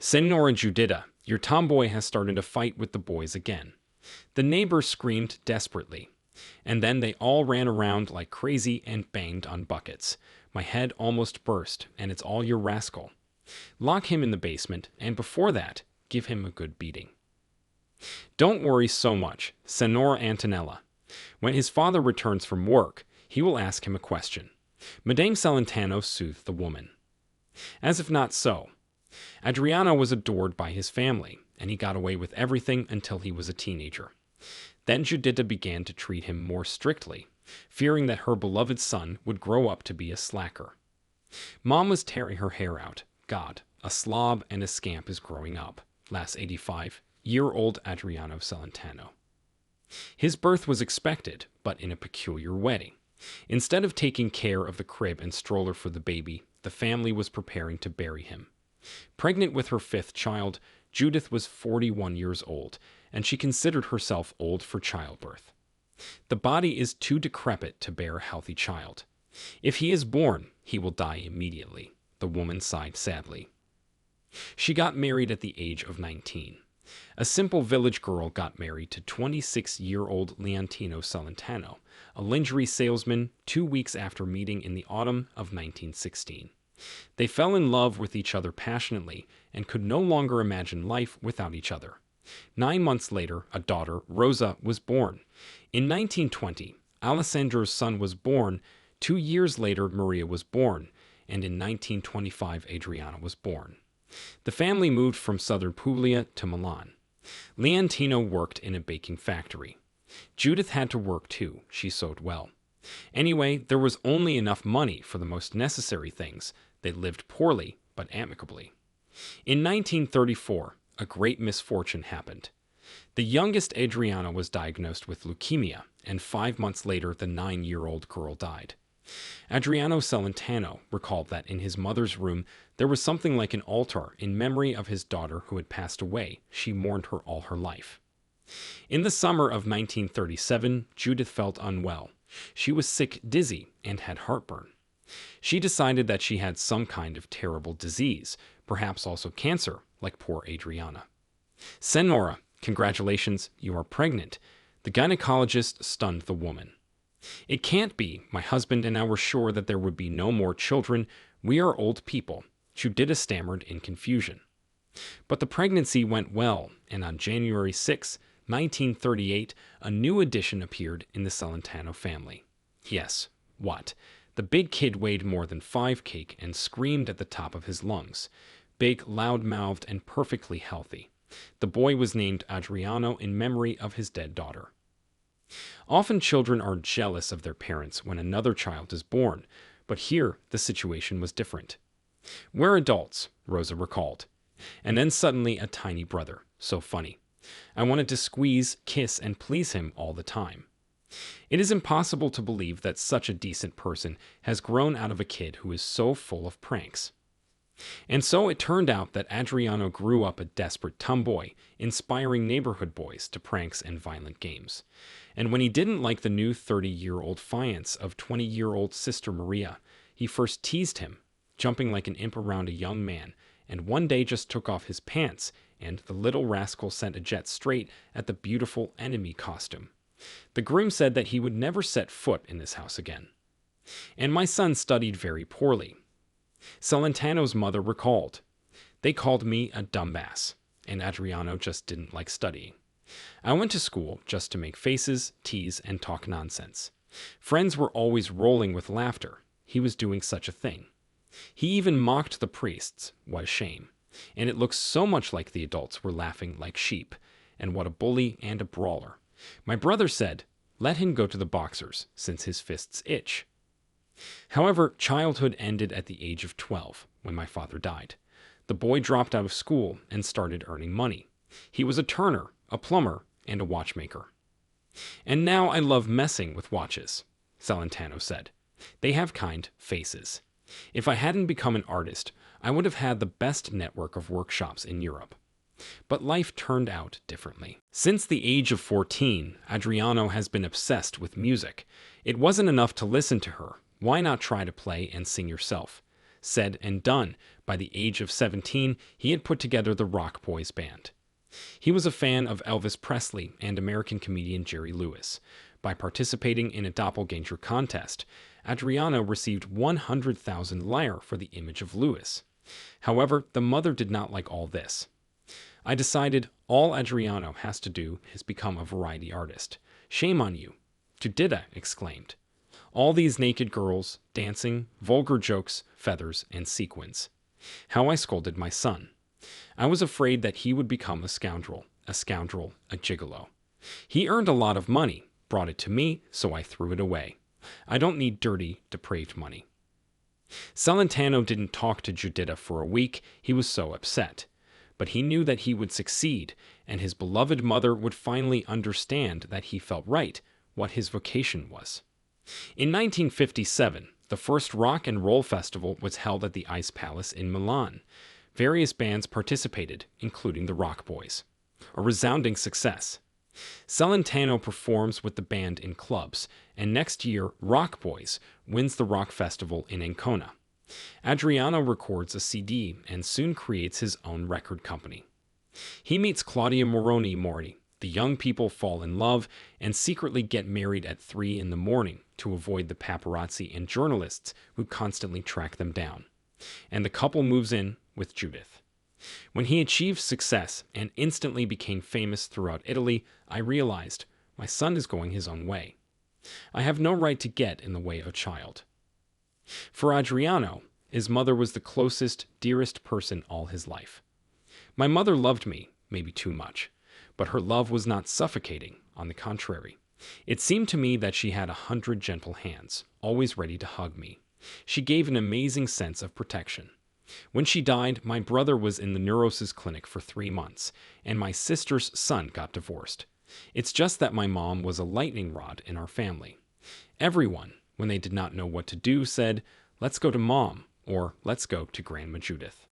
Senora Giuditta, your tomboy has started a fight with the boys again. The neighbors screamed desperately, and then they all ran around like crazy and banged on buckets. My head almost burst, and it's all your rascal. Lock him in the basement, and before that, give him a good beating. Don't worry so much, Senora Antonella. When his father returns from work, he will ask him a question. Madame Celentano soothed the woman. As if not so, Adriano was adored by his family, and he got away with everything until he was a teenager. Then Juditta began to treat him more strictly, fearing that her beloved son would grow up to be a slacker. Mom was tearing her hair out. God, a slob and a scamp is growing up. Last 85-year-old Adriano Celentano. His birth was expected, but in a peculiar way. Instead of taking care of the crib and stroller for the baby, the family was preparing to bury him. Pregnant with her fifth child, Judith was 41 years old, and she considered herself old for childbirth. The body is too decrepit to bear a healthy child. If he is born, he will die immediately, the woman sighed sadly. She got married at the age of 19. A simple village girl got married to 26-year-old Leontino Celentano, a lingerie salesman, 2 weeks after meeting in the autumn of 1916. They fell in love with each other passionately and could no longer imagine life without each other. 9 months later, a daughter, Rosa, was born. In 1920, Alessandro's son was born. 2 years later, Maria was born, and in 1925, Adriano was born. The family moved from southern Puglia to Milan. Leontino worked in a baking factory. Judith had to work too. She sewed well. Anyway, there was only enough money for the most necessary things. They lived poorly, but amicably. In 1934, a great misfortune happened. The youngest Adriano was diagnosed with leukemia, and 5 months later, the 9-year-old girl died. Adriano Celentano recalled that in his mother's room there was something like an altar in memory of his daughter who had passed away. She mourned her all her life. In the summer of 1937, Judith felt unwell. She was sick, dizzy, and had heartburn. She decided that she had some kind of terrible disease, perhaps also cancer, like poor Adriana. Senora, congratulations, you are pregnant. The gynecologist stunned the woman. It can't be. My husband and I were sure that there would be no more children. We are old people, Juditta stammered in confusion. But the pregnancy went well, and on January 6, 1938, a new addition appeared in the Celentano family. Yes, what? The big kid weighed more than 5 cake and screamed at the top of his lungs. Big, loud-mouthed, and perfectly healthy. The boy was named Adriano in memory of his dead daughter. Often children are jealous of their parents when another child is born, but here the situation was different. We're adults, Rosa recalled. And then suddenly a tiny brother. So funny. I wanted to squeeze, kiss, and please him all the time. It is impossible to believe that such a decent person has grown out of a kid who is so full of pranks. And so it turned out that Adriano grew up a desperate tomboy, inspiring neighborhood boys to pranks and violent games. And when he didn't like the new 30-year-old fiance of 20-year-old sister Maria, he first teased him, jumping like an imp around a young man, and one day just took off his pants, and the little rascal sent a jet straight at the beautiful enemy costume. The groom said that he would never set foot in this house again. And my son studied very poorly. Celentano's mother recalled. They called me a dumbass, and Adriano just didn't like studying. I went to school just to make faces, tease, and talk nonsense. Friends were always rolling with laughter. He was doing such a thing. He even mocked the priests. What a shame. And it looked so much like the adults were laughing like sheep. And what a bully and a brawler. My brother said, let him go to the boxers, since his fists itch. However, childhood ended at the age of 12, when my father died. The boy dropped out of school and started earning money. He was a turner, a plumber, and a watchmaker. And now I love messing with watches, Celentano said. They have kind faces. If I hadn't become an artist, I would have had the best network of workshops in Europe. But life turned out differently. Since the age of 14, Adriano has been obsessed with music. It wasn't enough to listen to her. Why not try to play and sing yourself? Said and done. By By the age of 17, he had put together the Rock Boys band. He was a fan of Elvis Presley and American comedian Jerry Lewis. By participating in a doppelganger contest, Adriano received 100,000 lire for the image of Lewis. However, the mother did not like all this. I decided all Adriano has to do is become a variety artist. Shame on you, Juditta exclaimed. All these naked girls, dancing, vulgar jokes, feathers, and sequins. How I scolded my son. I was afraid that he would become a scoundrel, a gigolo. He earned a lot of money, brought it to me, so I threw it away. I don't need dirty, depraved money. Celentano didn't talk to Juditta for a week. He was so upset. But he knew that he would succeed, and his beloved mother would finally understand that he felt right, what his vocation was. In 1957, the first rock and roll festival was held at the Ice Palace in Milan. Various bands participated, including the Rock Boys. A resounding success. Celentano performs with the band in clubs, and next year, Rock Boys wins the rock festival in Ancona. Adriano records a CD and soon creates his own record company. He meets Claudia Moroni. The young people fall in love and secretly get married at 3 in the morning to avoid the paparazzi and journalists who constantly track them down. And the couple moves in with Judith. When he achieved success and instantly became famous throughout Italy, I realized my son is going his own way. I have no right to get in the way of a child. For Adriano, his mother was the closest, dearest person all his life. My mother loved me, maybe too much, but her love was not suffocating, on the contrary. It seemed to me that she had 100 gentle hands, always ready to hug me. She gave an amazing sense of protection. When she died, my brother was in the neurosis clinic for 3 months, and my sister's son got divorced. It's just that my mom was a lightning rod in our family. Everyone, when they did not know what to do, said, "Let's go to Mom," or "Let's go to Grandma Judith."